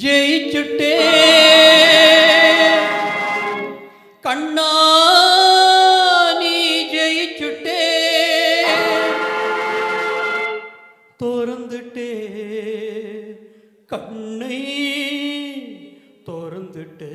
ஜெயிச்சுட்டே கண்ணா நீ ஜெயிச்சுட்டே தோறந்துட்டே கண்ணை தோறந்துட்டே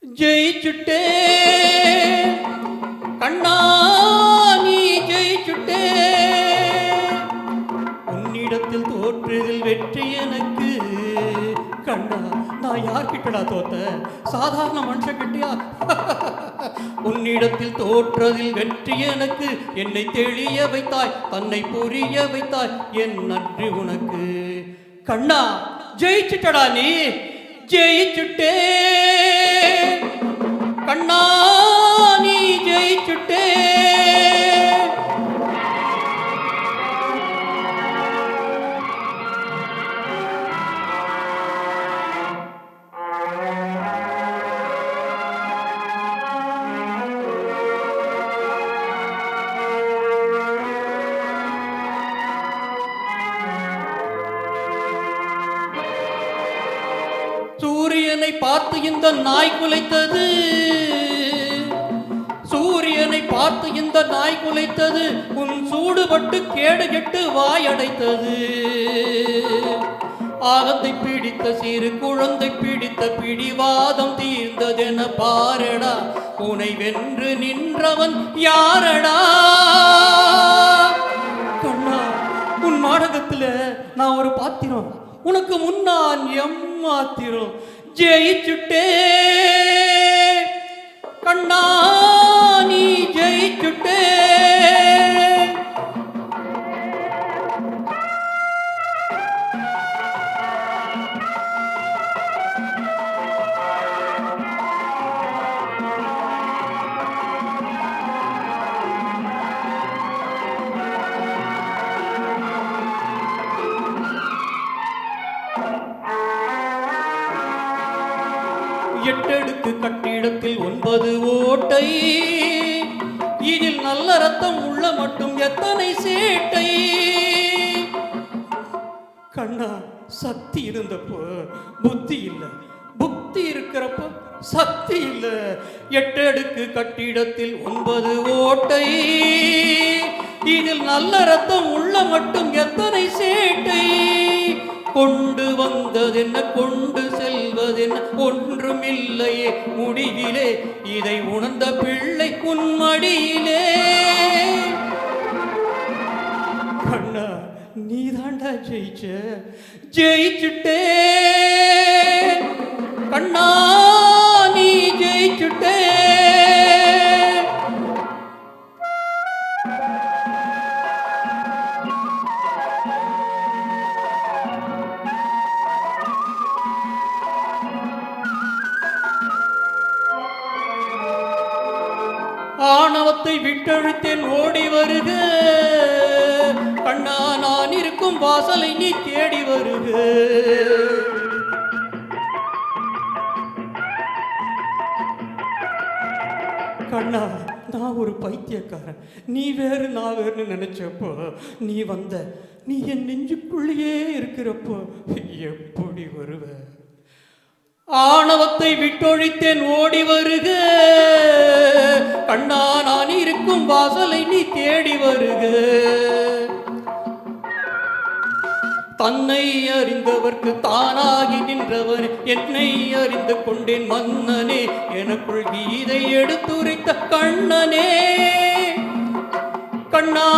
ஜெயிச்சுட்டே கண்ணா நீ ஜெயிச்சுட்டே உன்னிடத்தில் தோற்றதில் வெற்றி எனக்கு கண்ணா நான் யார்கிட்டடா தோத்த சாதாரண மனுஷன் கிட்டியா உன்னிடத்தில் தோற்றதில் வெற்றி எனக்கு என்னை தெளிய வைத்தாய் தன்னை புரிய வைத்தாய் என் நன்றி உனக்கு கண்ணா ஜெயிச்சுட்டடா நீ ஜெயிச்சுட்டே கண்ணா நீ ஜெயிச்சுட்டே சூரியனை பார்த்து இந்த நாய் குலைத்தது சூரியனை பார்த்து இந்த நாய் குலைத்தது உன் சூடுபட்டு கேடு கெட்டு வாயடைத்தது ஆகத்தை பிடித்த சிறு குழந்தை பிடித்த பிடிவாதம் தீர்ந்ததென பாரடா உனை வென்று நின்றவன் யாரடா கண்ணா உன் நாடகத்துல நான் ஒரு பாத்திரம் உனக்கு முன்னான் எம்மாத்திரம் ஜெயிச்சுட்டே கண்ணா நீ ஜெயிச்சுட்டே எட்டடுக்கு கட்டிடத்தில் 9 ஓட்டை இதில் நல்ல ரத்தம் உள்ள மட்டும் எத்தனை சேட்டை கண்ணா சக்தி இருந்தப்போ புத்தி இல்லை புத்தி இருக்கிறப்போ சக்தி இல்லை எட்டடுக்கு கட்டிடத்தில் 9 ஓட்டை இதில் நல்ல ரத்தம் உள்ள மட்டும் எத்தனை சேட்டை கொண்டு வந்ததென்ன கொண்டு செல்வதென்ன ஒன்றுமில்லையே முடிவிலே இதை உணர்ந்த பிள்ளை உன்மடியிலே கண்ணா நீதாண்டா ஜெயிச்ச ஜெயிச்சுட்டே கண்ணா நீ ஜெயிச்சுட்டே ஆணவத்தை விட்டழித்தேன் ஓடி வருக கண்ணா நான் இருக்கும் வாசலை நீ தேடி வருக கண்ணா நான் ஒரு பைத்தியக்காரன் நீ வேறு நான் வேறுன்னு நினைச்சப்போ நீ வந்த நீ என் நெஞ்சுக்குள்ளேயே இருக்கிறப்போ எப்படி வருவ ஆணவத்தை விட்டொழித்தேன் ஓடி வருக கண்ணா நான் இருக்கும் வாசலை நீ தேடி வருக தன்னை அறிந்தவர்க்கு தானாகி நின்றவர் என்னை அறிந்து கொண்டேன் மன்னனே எனக்குள் கீதை எடுத்துரைத்த கண்ணனே கண்ணா